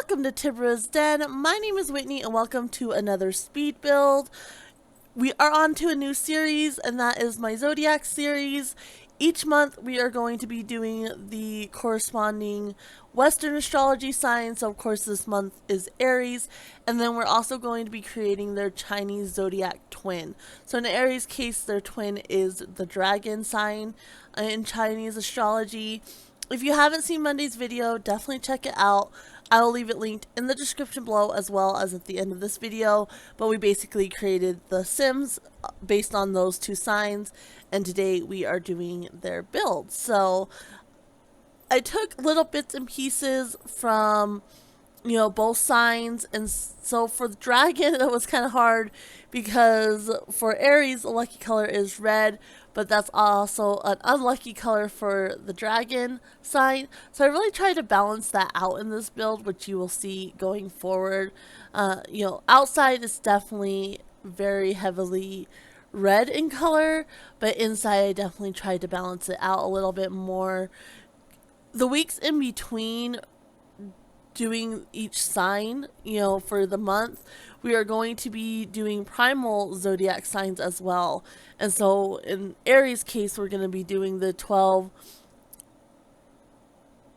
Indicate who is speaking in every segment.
Speaker 1: Welcome to Tibara's Den. My name is Whitney and welcome to another speed build. We are on to a new series, and that is my Zodiac series. Each month we are going to be doing the corresponding Western astrology signs. So of course this month is Aries, and then we're also going to be creating their Chinese zodiac twin. So in Aries case, their twin is the dragon sign in Chinese astrology. If you haven't seen Monday's video, definitely check it out. I will leave it linked in the description below as well as at the end of this video. But we basically created the Sims based on those two signs, and today we are doing their build. So I took little bits and pieces from both signs, and so for the dragon it was kind of hard because for Aries the lucky color is red, but that's also an unlucky color for the dragon sign. So I really tried to balance that out in this build, which you will see going forward. Outside is definitely very heavily red in color, but inside I definitely tried to balance it out a little bit more. The weeks in between doing each sign, for the month, we are going to be doing primal zodiac signs as well. And so in Aries case, we're going to be doing the 12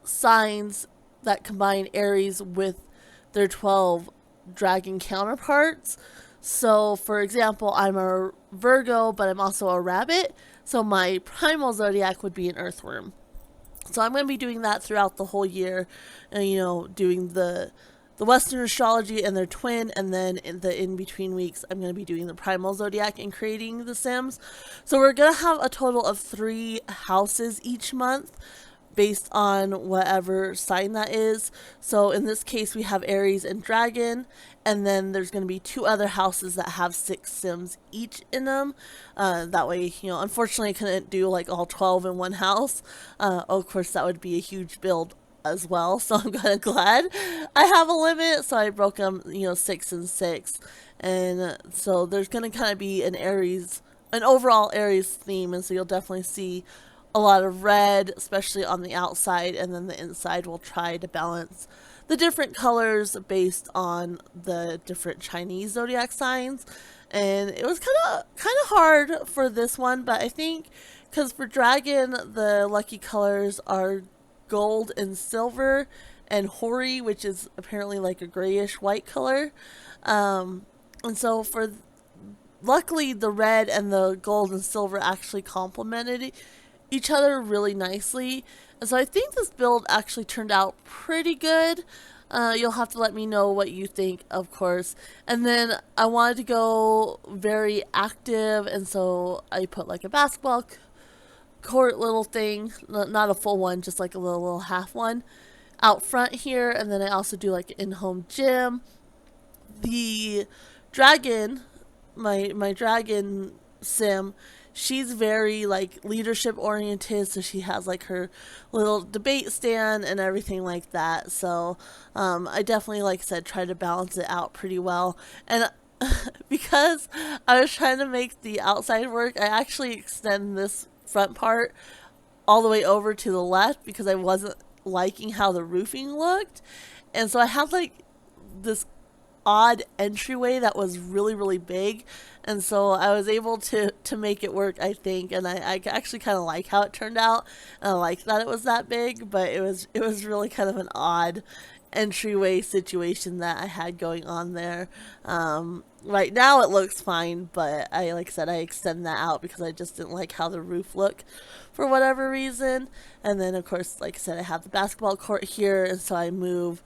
Speaker 1: signs that combine Aries with their 12 dragon counterparts. So for example, I'm a Virgo, but I'm also a rabbit. So my primal zodiac would be an earthworm. So I'm going to be doing that throughout the whole year, and doing the Western astrology and their twin, and then in the in-between weeks I'm going to be doing the primal zodiac and creating the Sims. So we're going to have a total of 3 houses each month based on whatever sign that is. So in this case we have Aries and Dragon, and then there's going to be 2 other houses that have 6 Sims each in them. That way, unfortunately I couldn't do like all 12 in one house. Of course that would be a huge build as well, so I'm kind of glad I have a limit, so I broke them 6 and 6. And so there's going to kind of be an overall Aries theme, and so you'll definitely see a lot of red, especially on the outside, and then the inside will try to balance the different colors based on the different Chinese zodiac signs. And it was kind of hard for this one, but I think because for dragon the lucky colors are gold and silver, and Hori, which is apparently like a grayish white color. And so luckily the red and the gold and silver actually complemented each other really nicely, and so I think this build actually turned out pretty good. You'll have to let me know what you think, of course. And then I wanted to go very active, and so I put like a basketball court little thing, not a full one, just like a little half one out front here. And then I also do like an in-home gym. The dragon, my dragon sim, she's very like leadership oriented, so she has like her little debate stand and everything like that. So I definitely, like I said, try to balance it out pretty well. And because I was trying to make the outside work, I actually extend this front part all the way over to the left because I wasn't liking how the roofing looked. And so I had like this odd entryway that was really big, and so I was able to make it work, I think. And I actually kind of like how it turned out, and I like that it was that big, but it was really kind of an odd entryway situation that I had going on there. Right now it looks fine, but like I said, I extend that out because I just didn't like how the roof looked for whatever reason. And then of course, like I said, I have the basketball court here, and so I move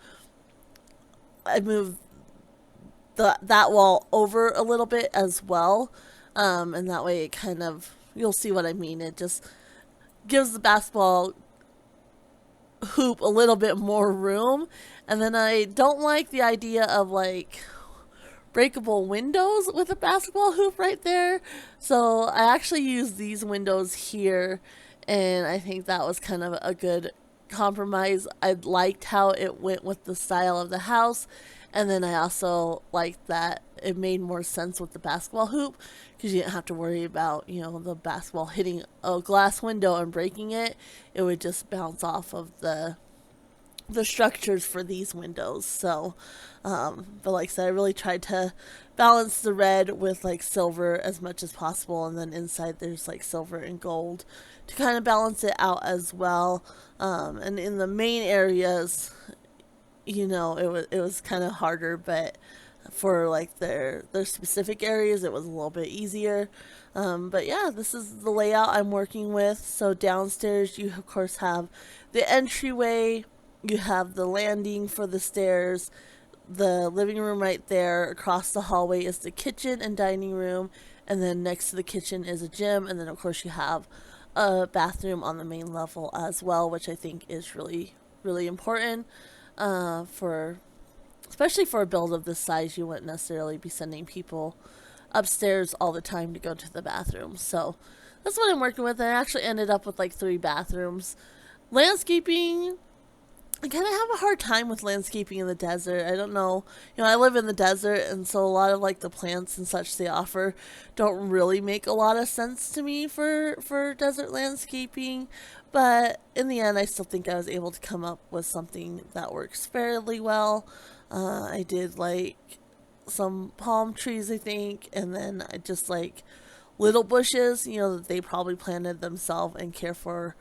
Speaker 1: that wall over a little bit as well, and that way it kind of, you'll see what I mean, it just gives the basketball hoop a little bit more room. And then I don't like the idea of like breakable windows with a basketball hoop right there, so I actually use these windows here, and I think that was kind of a good compromise. I liked how it went with the style of the house, and then I also liked that it made more sense with the basketball hoop because you didn't have to worry about, the basketball hitting a glass window and breaking it. It would just bounce off of the the structures for these windows. So, but like I said, I really tried to balance the red with like silver as much as possible, and then inside there's like silver and gold to kind of balance it out as well. And in the main areas, it was kind of harder, but for like their specific areas, it was a little bit easier. But yeah, this is the layout I'm working with. So downstairs, you of course have the entryway, you have the landing for the stairs, the living room right there. Across the hallway is the kitchen and dining room, and then next to the kitchen is a gym, and then of course you have a bathroom on the main level as well, which I think is really, really important for especially for a build of this size. You wouldn't necessarily be sending people upstairs all the time to go to the bathroom. So that's what I'm working with. I actually ended up with like 3 bathrooms. Landscaping, I kind of have a hard time with landscaping in the desert. I don't know. I live in the desert, and so a lot of like the plants and such they offer don't really make a lot of sense to me for desert landscaping. But in the end, I still think I was able to come up with something that works fairly well. I did like some palm trees, I think, and then I just like little bushes, that they probably planted themselves and care for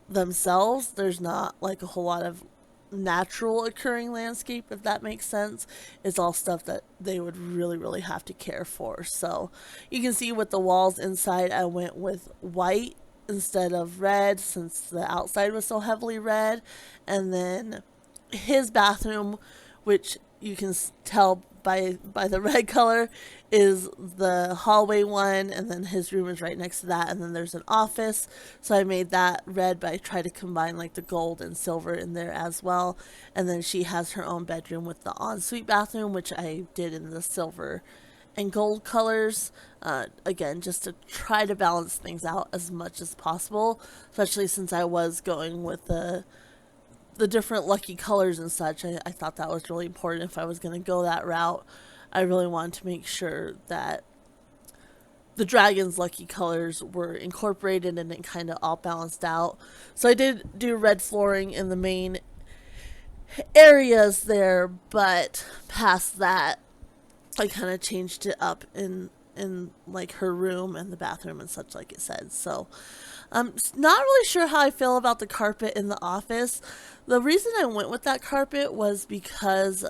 Speaker 1: themselves. There's not like a whole lot of natural occurring landscape, if that makes sense. It's all stuff that they would really, really have to care for. So you can see with the walls inside, I went with white instead of red since the outside was so heavily red. And then his bathroom, which you can tell by the red color, is the hallway one, and then his room is right next to that, and then there's an office. So I made that red, but I tried to combine like the gold and silver in there as well. And then she has her own bedroom with the ensuite bathroom, which I did in the silver and gold colors. Again, just to try to balance things out as much as possible, especially since I was going with the different lucky colors and such. I thought that was really important. If I was going to go that route, I really wanted to make sure that the dragon's lucky colors were incorporated and it kind of all balanced out. So I did do red flooring in the main areas there, but past that, I kind of changed it up in like her room and the bathroom and such, like it said. So I'm not really sure how I feel about the carpet in the office. The reason I went with that carpet was because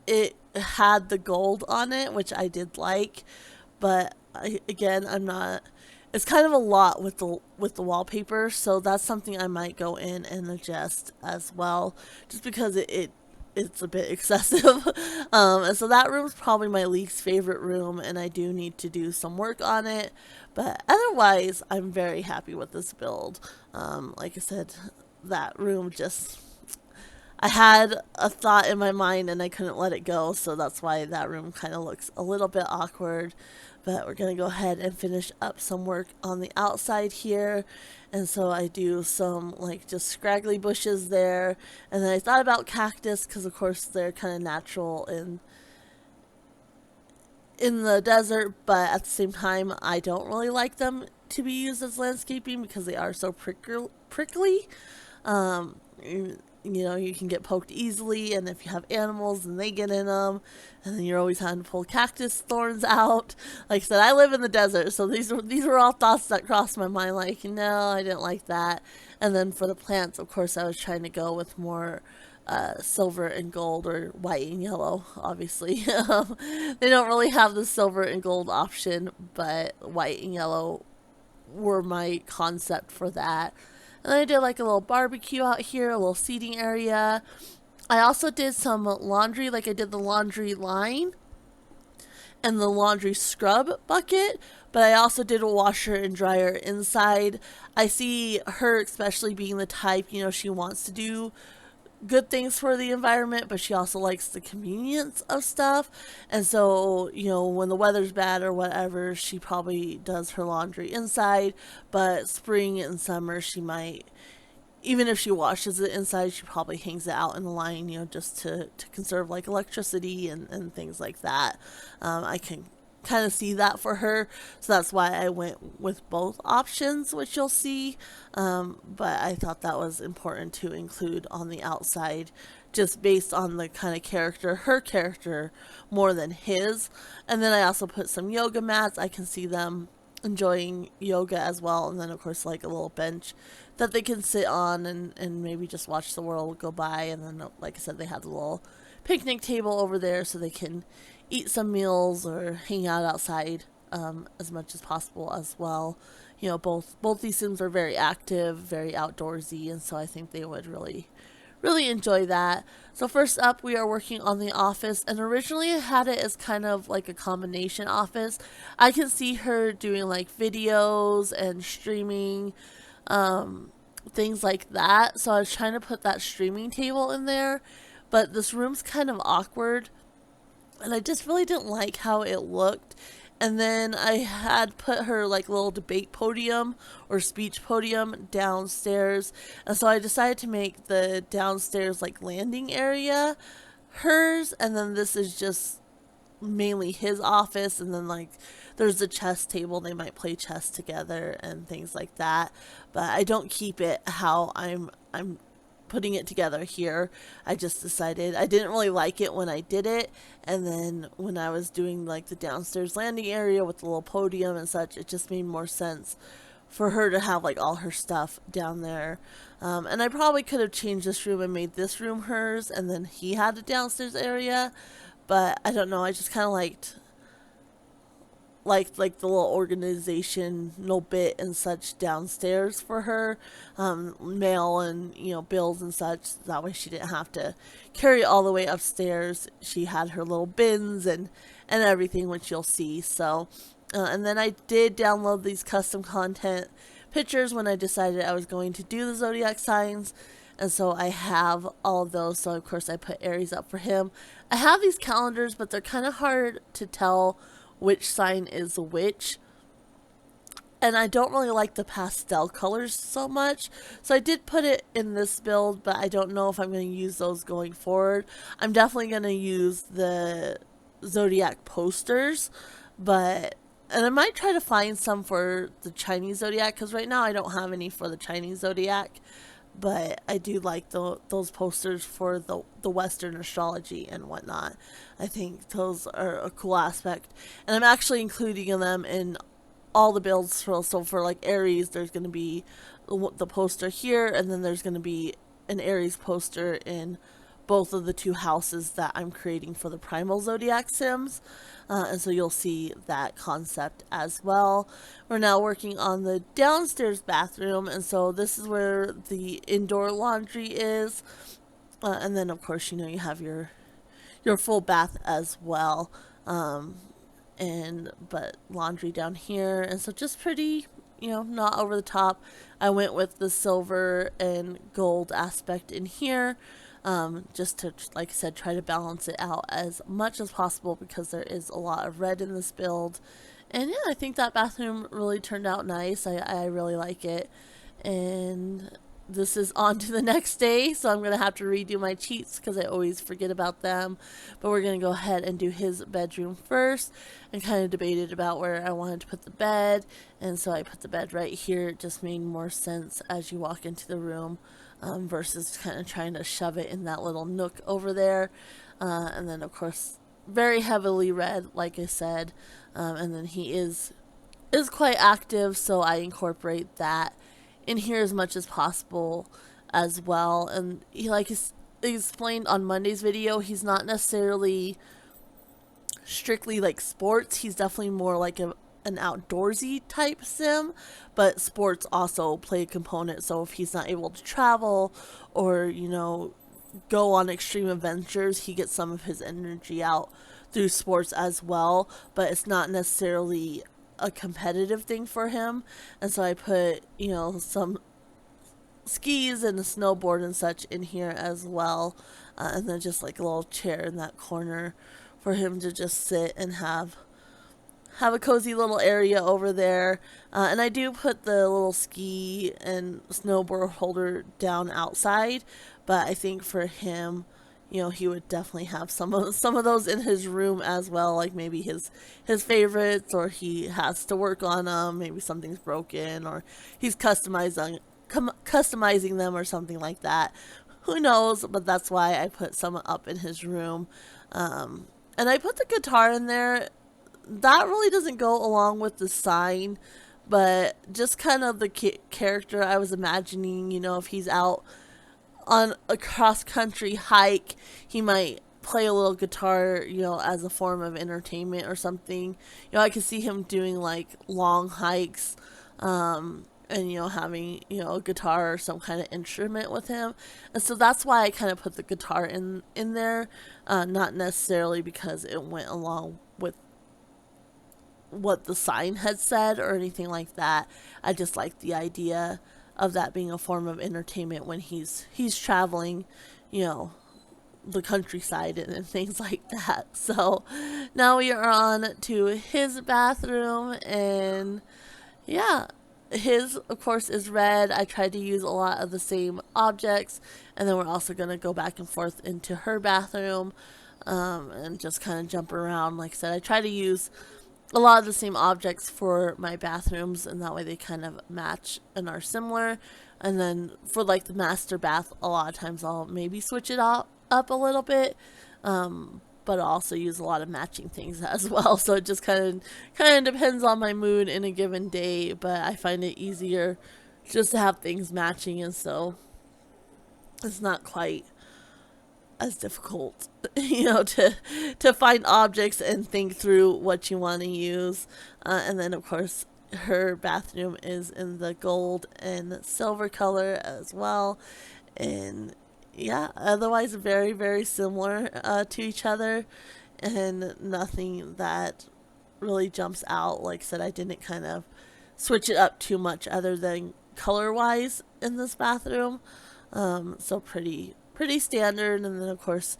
Speaker 1: it had the gold on it, which I did like, but I'm not. It's kind of a lot with the wallpaper, so that's something I might go in and adjust as well, just because it's a bit excessive. And so that room's probably my least favorite room, and I do need to do some work on it. But otherwise, I'm very happy with this build. Like I said, that room just, I had a thought in my mind and I couldn't let it go, so that's why that room kind of looks a little bit awkward. But we're going to go ahead and finish up some work on the outside here. And so I do some like just scraggly bushes there. And then I thought about cactus because of course they're kind of natural in the desert, but at the same time I don't really like them to be used as landscaping because they are so prickly. Um, you can get poked easily, and if you have animals, then they get in them, and then you're always having to pull cactus thorns out. Like I said, I live in the desert, so these were all thoughts that crossed my mind. Like, no, I didn't like that. And then for the plants, of course, I was trying to go with more silver and gold, or white and yellow. Obviously, they don't really have the silver and gold option, but white and yellow were my concept for that. And then I did like a little barbecue out here, a little seating area. I also did some laundry, like I did the laundry line and the laundry scrub bucket, but I also did a washer and dryer inside. I see her especially being the type, she wants to do good things for the environment, but she also likes the convenience of stuff. And so, when the weather's bad or whatever, she probably does her laundry inside. But spring and summer, she might, even if she washes it inside, she probably hangs it out in the line, just to conserve like electricity and things like that. I can kind of see that for her. So that's why I went with both options, which you'll see. But I thought that was important to include on the outside, just based on the kind of character, her character, more than his. And then I also put some yoga mats. I can see them enjoying yoga as well. And then, of course, like a little bench that they can sit on and maybe just watch the world go by. And then, like I said, they have the little picnic table over there so they can eat some meals or hang out outside as much as possible as well. You know, both these Sims are very active, very outdoorsy, and so I think they would really enjoy that. So first up, we are working on the office, and originally I had it as kind of like a combination office. I can see her doing like videos and streaming, things like that. So I was trying to put that streaming table in there, but this room's kind of awkward, and I just really didn't like how it looked. And then I had put her like little debate podium or speech podium downstairs. And so I decided to make the downstairs like landing area hers. And then this is just mainly his office. And then like there's a chess table. They might play chess together and things like that. But I don't keep it how I'm putting it together here. I just decided I didn't really like it when I did it, and then when I was doing like the downstairs landing area with the little podium and such, it just made more sense for her to have like all her stuff down there. And I probably could have changed this room and made this room hers, and then he had a downstairs area, but I don't know, I just kind of liked like the little organizational bit and such downstairs for her, mail and bills and such. That way she didn't have to carry it all the way upstairs. She had her little bins and everything, which you'll see. So and then I did download these custom content pictures when I decided I was going to do the zodiac signs. And so I have all of those. So of course I put Aries up for him. I have these calendars, but they're kind of hard to tell which sign is which, and I don't really like the pastel colors so much, so I did put it in this build, but I don't know if I'm going to use those going forward. I'm definitely going to use the zodiac posters, and I might try to find some for the Chinese zodiac, because right now I don't have any for the Chinese zodiac. But I do like those posters for the Western astrology and whatnot. I think those are a cool aspect. And I'm actually including them in all the builds. So for like Aries, there's going to be the poster here, and then there's going to be an Aries poster in both of the two houses that I'm creating for the Primal Zodiac Sims. And so you'll see that concept as well. We're now working on the downstairs bathroom, and so this is where the indoor laundry is. And then of course, you have your full bath as well. But laundry down here, and so just pretty, not over the top. I went with the silver and gold aspect in here. Just to, like I said, try to balance it out as much as possible, because there is a lot of red in this build. And yeah, I think that bathroom really turned out nice. I really like it. And this is on to the next day, so I'm going to have to redo my cheats because I always forget about them. But we're going to go ahead and do his bedroom first, and kind of debated about where I wanted to put the bed. And so I put the bed right here. It just made more sense as you walk into the room. Versus kind of trying to shove it in that little nook over there. And then, of course, very heavily red, like I said. And then he is quite active, so I incorporate that in here as much as possible as well. And he, like he explained on Monday's video, he's not necessarily strictly like sports. He's definitely more like an outdoorsy type sim, but sports also play a component. So if he's not able to travel or go on extreme adventures, he gets some of his energy out through sports as well, but it's not necessarily a competitive thing for him. And so I put some skis and a snowboard and such in here as well, and then just like a little chair in that corner for him to just sit and have a cozy little area over there. And I do put the little ski and snowboard holder down outside, but I think for him, he would definitely have some of those in his room as well, like maybe his favorites, or he has to work on them, maybe something's broken, or he's customizing them or something like that. Who knows? But that's why I put some up in his room. And I put the guitar in there. That really doesn't go along with the sign, but just kind of the character I was imagining, if he's out on a cross country hike, he might play a little guitar, as a form of entertainment or something. I could see him doing like long hikes, and having a guitar or some kind of instrument with him. And so that's why I kind of put the guitar in there, not necessarily because it went along with what the sign had said or anything like that. I just like the idea of that being a form of entertainment when he's traveling, you know, the countryside and things like that. So now we are on to his bathroom, and yeah, his of course is red. I tried to use a lot of the same objects, and then we're also going to go back and forth into her bathroom, and just kind of jump around. Like I said, I try to use a lot of the same objects for my bathrooms, and that way they kind of match and are similar. And then for like the master bath, a lot of times I'll maybe switch it up a little bit, but also use a lot of matching things as well. So it just kind of depends on my mood in a given day, but I find it easier just to have things matching, and so it's not quite as difficult, to find objects and think through what you want to use. And then, of course, her bathroom is in the gold and silver color as well. And yeah, otherwise, very, very similar to each other, and nothing that really jumps out. Like I said, I didn't kind of switch it up too much other than color wise in this bathroom. So pretty standard. And then of course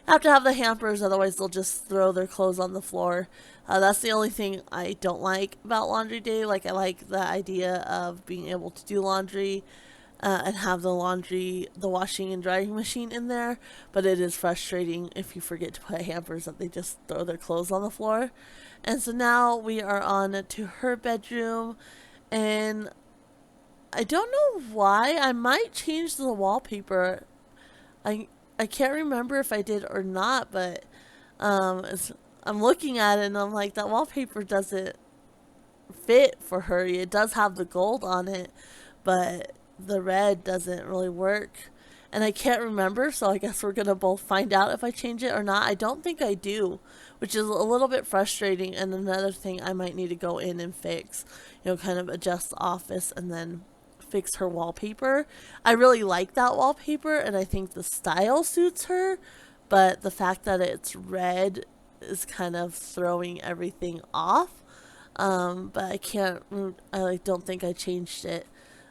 Speaker 1: have to have the hampers, otherwise they'll just throw their clothes on the floor. That's the only thing I don't like about laundry day. Like, I like the idea of being able to do laundry, and have the washing and drying machine in there, but it is frustrating if you forget to put hampers that they just throw their clothes on the floor. And so now we are on to her bedroom, and I don't know why. I might change the wallpaper. I can't remember if I did or not, but I'm looking at it and I'm like, that wallpaper doesn't fit for her. It does have the gold on it, but the red doesn't really work. And I can't remember, so I guess we're gonna both find out if I change it or not. I don't think I do, which is a little bit frustrating, and another thing I might need to go in and fix. Kind of adjust the office and then fix her wallpaper. I really like that wallpaper, and I think the style suits her, but the fact that it's red is kind of throwing everything off. But I don't think I changed it,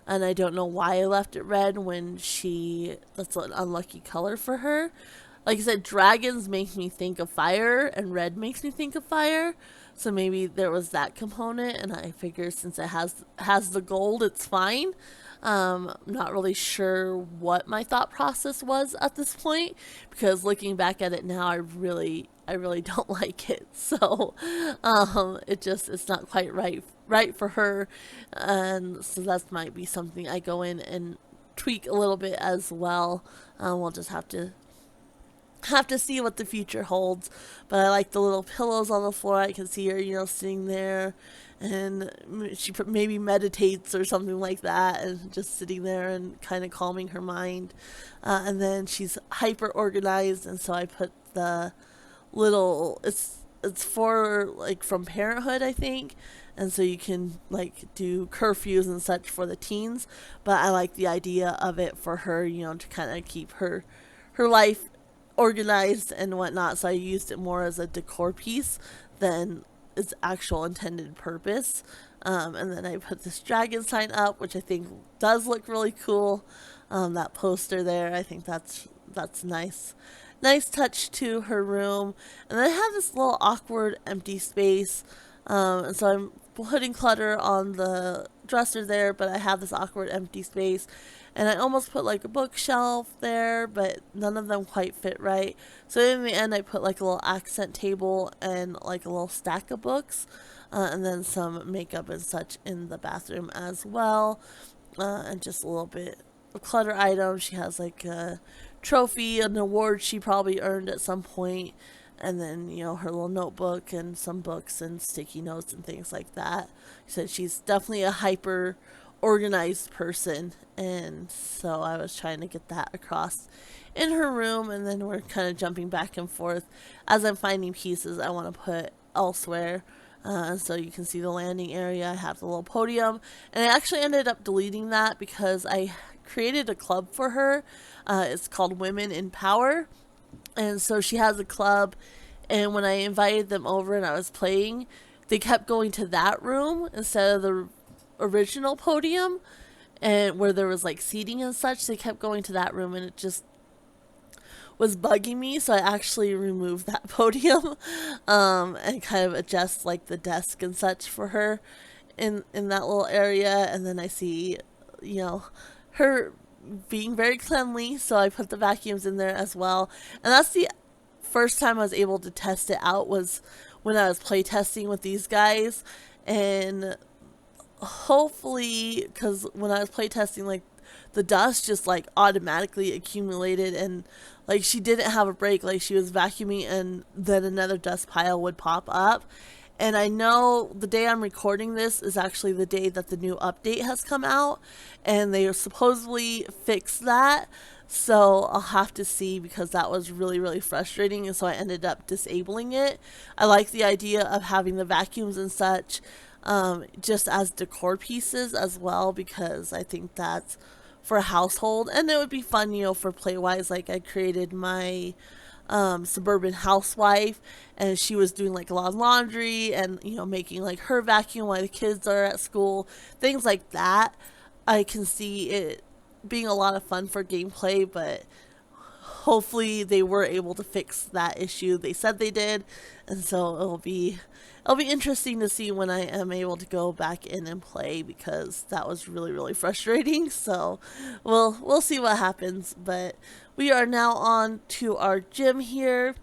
Speaker 1: and I don't know why I left it red when that's an unlucky color for her. Like I said, dragons make me think of fire, and red makes me think of fire. So maybe there was that component, and I figure since it has the gold, it's fine. I'm not really sure what my thought process was at this point, because looking back at it now, I really don't like it. So it's not quite right for her, and so that might be something I go in and tweak a little bit as well. We'll just have to see what the future holds. But I like the little pillows on the floor. I can see her, sitting there, and she maybe meditates or something like that, and just sitting there and kind of calming her mind. And then she's hyper organized, and so I put the little, it's for like from Parenthood, I think. And so you can like do curfews and such for the teens, but I like the idea of it for her, to kind of keep her life organized and whatnot. So I used it more as a decor piece than its actual intended purpose. And then I put this dragon sign up, which I think does look really cool. That poster there, I think that's nice touch to her room. And then I have this little awkward empty space, and so I'm putting clutter on the dresser there, but I have this awkward empty space. And I almost put like a bookshelf there, but none of them quite fit right. So in the end, I put like a little accent table and like a little stack of books, and then some makeup and such in the bathroom as well, and just a little bit of clutter items. She has like a trophy, an award she probably earned at some point, and then her little notebook and some books and sticky notes and things like that. She said she's definitely a hyper organized person, and so I was trying to get that across in her room. And then we're kind of jumping back and forth as I'm finding pieces I want to put elsewhere. So you can see the landing area. I have the little podium, and I actually ended up deleting that because I created a club for her. It's called Women in Power, and so she has a club. And when I invited them over and I was playing, they kept going to that room instead of the original podium, and where there was like seating and such. They kept going to that room, and it just was bugging me, so I actually removed that podium, and kind of adjust like the desk and such for her in that little area. And then I see, her being very cleanly, so I put the vacuums in there as well. And that's the first time I was able to test it out, was when I was play testing with these guys. And hopefully, because when I was play testing, like, the dust just like automatically accumulated, and like she didn't have a break, like she was vacuuming and then another dust pile would pop up. And I know the day I'm recording this is actually the day that the new update has come out, and they supposedly fixed that. So I'll have to see, because that was really, really frustrating, and so I ended up disabling it. I like the idea of having the vacuums and such, just as decor pieces as well, because I think that's for a household, and it would be fun, for play-wise. Like, I created my suburban housewife, and she was doing like a lot of laundry and making like her vacuum while the kids are at school, things like that. I can see it being a lot of fun for gameplay, but hopefully they were able to fix that issue. They said they did, and so it'll be interesting to see when I am able to go back in and play, because that was really, really frustrating. So we'll see what happens. But we are now on to our gym here.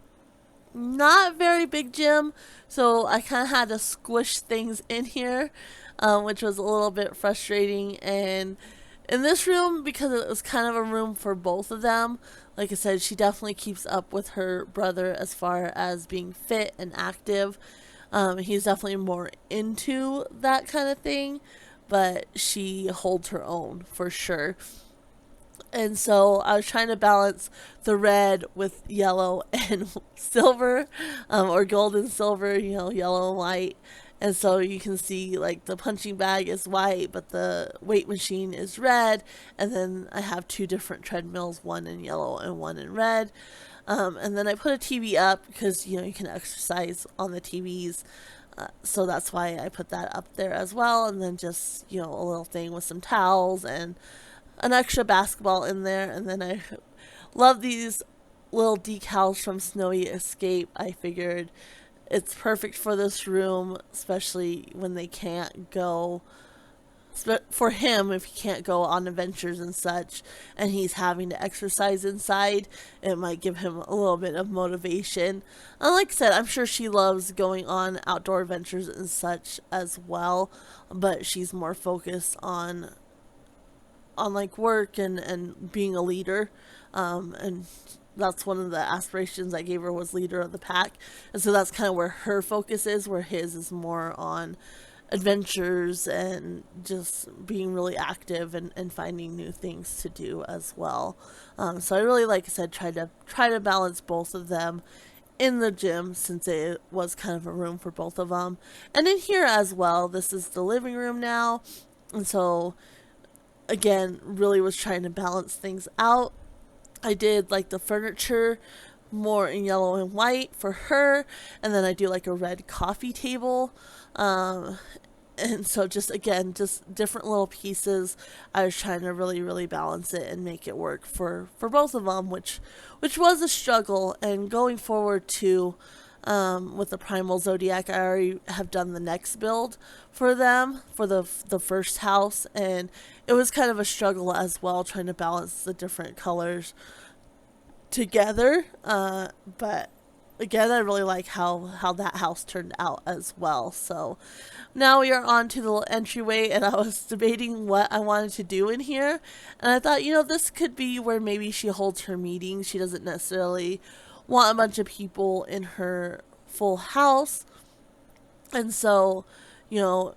Speaker 1: Not very big gym, so I kind of had to squish things in here, which was a little bit frustrating. And in this room, because it was kind of a room for both of them, like I said, she definitely keeps up with her brother as far as being fit and active. He's definitely more into that kind of thing, but she holds her own for sure. And so I was trying to balance the red with yellow and silver, or gold and silver, yellow and white. And so you can see like the punching bag is white, but the weight machine is red. And then I have two different treadmills, one in yellow and one in red. And then I put a TV up because, you can exercise on the TVs. So that's why I put that up there as well. And then just, a little thing with some towels and an extra basketball in there. And then I love these little decals from Snowy Escape. I figured it's perfect for this room, especially when they can't go, for him, if he can't go on adventures and such, and he's having to exercise inside. It might give him a little bit of motivation. And like I said, I'm sure she loves going on outdoor adventures and such as well, but she's more focused on like work and being a leader, and that's one of the aspirations I gave her, was leader of the pack. And so that's kind of where her focus is, where his is more on adventures and just being really active and finding new things to do as well. So I really, like I said, try to balance both of them in the gym, since it was kind of a room for both of them. And in here as well, this is the living room now, and so again, really was trying to balance things out. I did like the furniture more in yellow and white for her, and then I do like a red coffee table, and so just different little pieces. I was trying to really, really balance it and make it work for both of them, which was a struggle. And going forward too, with the Primal Zodiac. I already have done the next build for them for the first house, and it was kind of a struggle as well trying to balance the different colors together. But again, I really like how that house turned out as well. So now we are on to the little entryway, and I was debating what I wanted to do in here. And I thought, this could be where maybe she holds her meetings. She doesn't necessarily want a bunch of people in her full house. And so, you know,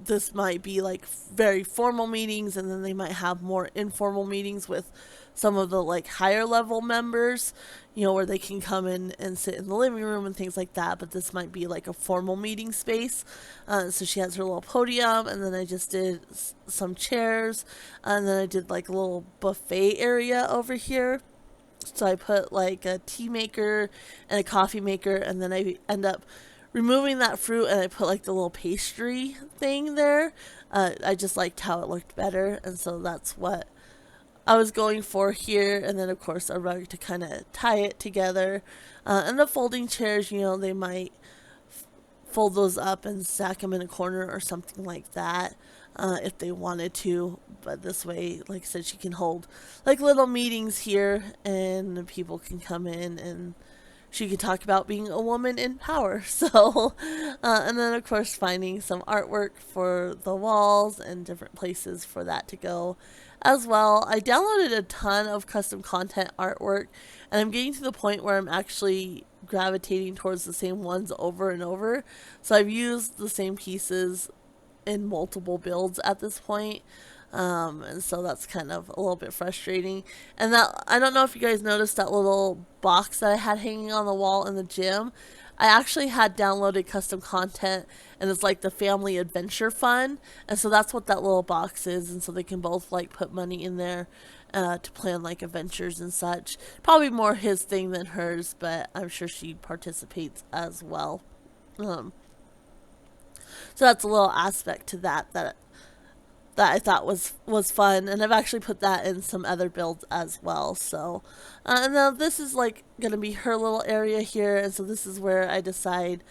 Speaker 1: this might be like very formal meetings, and then they might have more informal meetings with some of the like higher level members, where they can come in and sit in the living room and things like that. But this might be like a formal meeting space. So she has her little podium, and then I just did some chairs, and then I did like a little buffet area over here. So I put like a tea maker and a coffee maker, and then I end up removing that fruit, and I put like the little pastry thing there. I just liked how it looked better, and so that's what I was going for here. And then of course a rug to kind of tie it together. And the folding chairs, they might fold those up and stack them in a corner or something like that, if they wanted to. But this way, like I said, she can hold like little meetings here, and people can come in and she could talk about being a woman in power. So, and then of course finding some artwork for the walls and different places for that to go as well. I downloaded a ton of custom content artwork, and I'm getting to the point where I'm actually gravitating towards the same ones over and over. So I've used the same pieces in multiple builds at this point. And so that's kind of a little bit frustrating. And that, I don't know if you guys noticed that little box that I had hanging on the wall in the gym. I actually had downloaded custom content, and it's like the family adventure fund. And so that's what that little box is. And so they can both like put money in there to plan like adventures and such. Probably more his thing than hers, but I'm sure she participates as well. So that's a little aspect to that I thought was fun, and I've actually put that in some other builds as well. So, and now this is like gonna be her little area here, and so this is where I decide,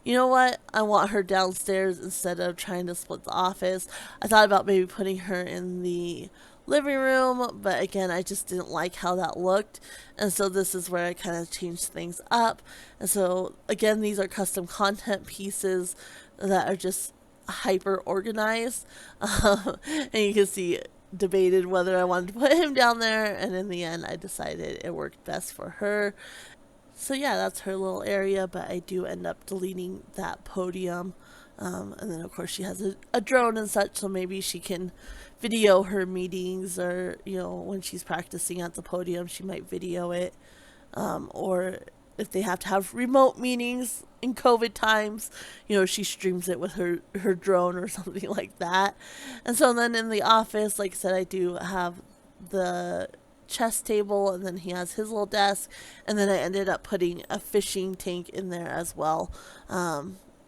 Speaker 1: you know what, I want her downstairs instead of trying to split the office. I thought about maybe putting her in the living room, but again, I just didn't like how that looked, and so this is where I kind of changed things up. And so again, these are custom content pieces that are just hyper organized, and you can see debated whether I wanted to put him down there, and in the end I decided it worked best for her. So yeah, that's her little area, but I do end up deleting that podium. And then of course she has a drone and such, so maybe she can video her meetings, or when she's practicing at the podium she might video it, or if they have to have remote meetings in COVID times, she streams it with her drone or something like that. And so then in the office, like I said, I do have the chess table, and then he has his little desk, and then I ended up putting a fishing tank in there as well.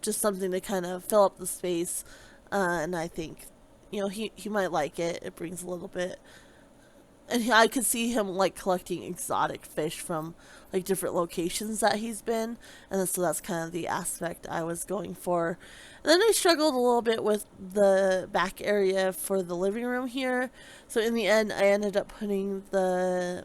Speaker 1: Just something to kind of fill up the space, and I think, he might like it. It brings a little bit. And I could see him like collecting exotic fish from like different locations that he's been, and so that's kind of the aspect I was going for. And then I struggled a little bit with the back area for the living room here. So in the end, I ended up putting the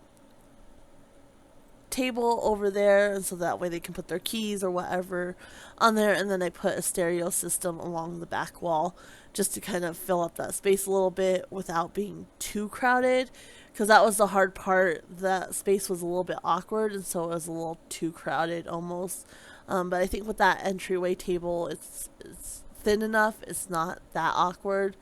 Speaker 1: table over there, and so that way they can put their keys or whatever on there. And then I put a stereo system along the back wall just to kind of fill up that space a little bit without being too crowded, because that was the hard part. That space was a little bit awkward, and so it was a little too crowded almost. But I think with that entryway table, it's thin enough, it's not that awkward.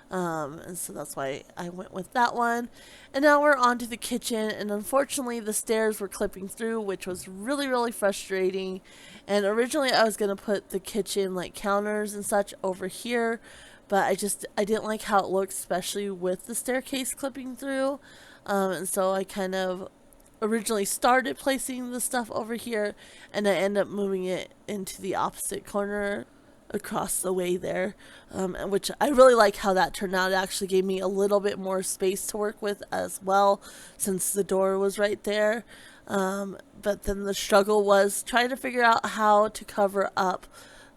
Speaker 1: And so that's why I went with that one. And now we're on to the kitchen, and unfortunately the stairs were clipping through, which was really, really frustrating. And originally I was going to put the kitchen like counters and such over here, but I didn't like how it looked, especially with the staircase clipping through. And so I kind of originally started placing the stuff over here, and I ended up moving it into the opposite corner across the way there, which I really like how that turned out. It actually gave me a little bit more space to work with as well, since the door was right there. But then the struggle was trying to figure out how to cover up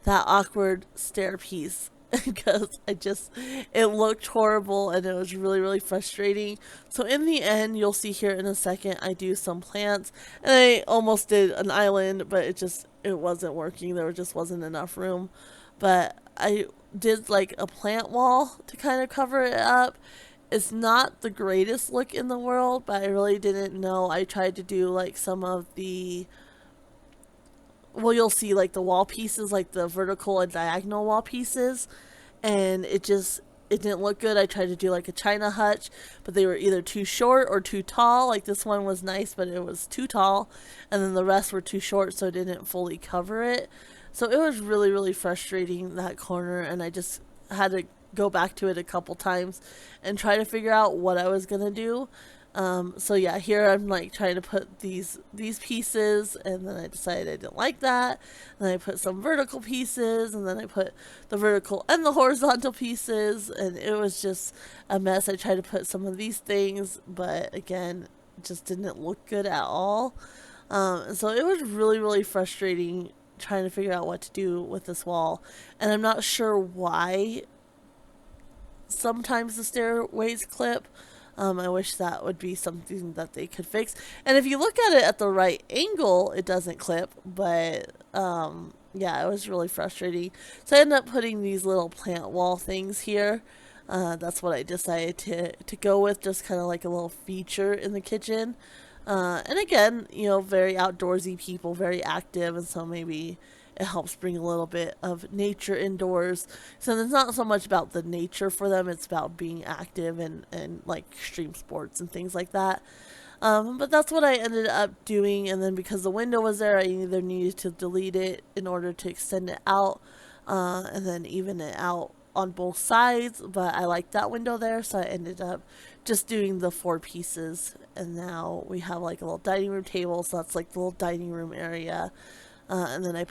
Speaker 1: that awkward stair piece because it looked horrible and it was really, really frustrating. So in the end, you'll see here in a second, I do some plants and I almost did an island, but it wasn't working. There just wasn't enough room. But I did like a plant wall to kind of cover it up. It's not the greatest look in the world, but I really didn't know. I tried to do like some of the, well, you'll see like the wall pieces, like the vertical and diagonal wall pieces, and it didn't look good. I tried to do like a china hutch, but they were either too short or too tall. Like this one was nice, but it was too tall, and then the rest were too short, so it didn't fully cover it. So it was really, really frustrating, that corner, and I just had to go back to it a couple times and try to figure out what I was gonna do. So yeah, here I'm like trying to put these pieces, and then I decided I didn't like that. And then I put some vertical pieces, and then I put the vertical and the horizontal pieces, and it was just a mess. I tried to put some of these things, but again, it just didn't look good at all. So it was really, really frustrating trying to figure out what to do with this wall, and I'm not sure why sometimes the stairways clip. I wish that would be something that they could fix. And if you look at it at the right angle, it doesn't clip. But yeah, it was really frustrating. So I ended up putting these little plant wall things here. That's what I decided to go with, just kind of like a little feature in the kitchen. And again, very outdoorsy people, very active, and so maybe it helps bring a little bit of nature indoors. So it's not so much about the nature for them, it's about being active and like extreme sports and things like that. But that's what I ended up doing, and then because the window was there, I either needed to delete it in order to extend it out, and then even it out on both sides, but I liked that window there, so I ended up just doing the 4 pieces, and now we have like a little dining room table, so that's like the little dining room area. And then I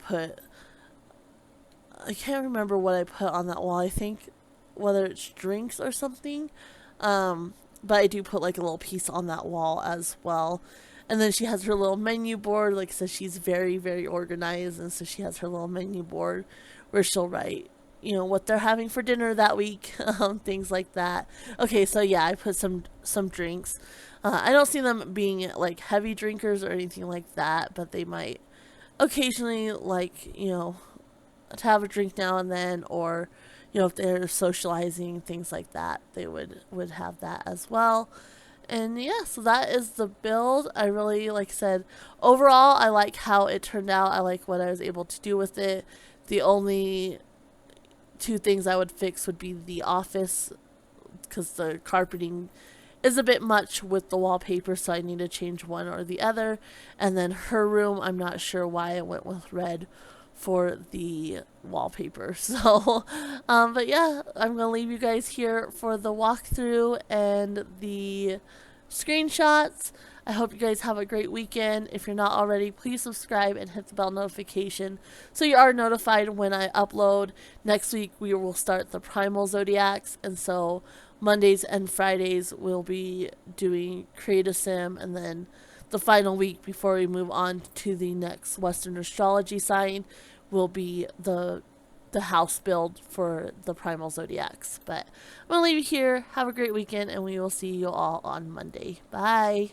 Speaker 1: can't remember what I put on that wall. I think whether it's drinks or something. But I do put like a little piece on that wall as well. And then she has her little menu board. Like I said, she's very, very organized. And so she has her little menu board where she'll write, what they're having for dinner that week, things like that. Okay, so yeah, I put some drinks. I don't see them being like heavy drinkers or anything like that, but they might occasionally like, to have a drink now and then, or if they're socializing, things like that, they would have that as well. And yeah, so that is the build. I really, like I said, overall I like how it turned out. I like what I was able to do with it. The only 2 things I would fix would be the office, because the carpeting is a bit much with the wallpaper, so I need to change one or the other. And then her room, I'm not sure why I went with red for the wallpaper. So, but yeah, I'm going to leave you guys here for the walkthrough and the screenshots. I hope you guys have a great weekend. If you're not already, please subscribe and hit the bell notification so you are notified when I upload. Next week, we will start the Primal Zodiacs, and so Mondays and Fridays we'll be doing Create a Sim, and then the final week before we move on to the next Western astrology sign will be the house build for the Primal Zodiacs. But I'm going to leave you here. Have a great weekend, and we will see you all on Monday. Bye.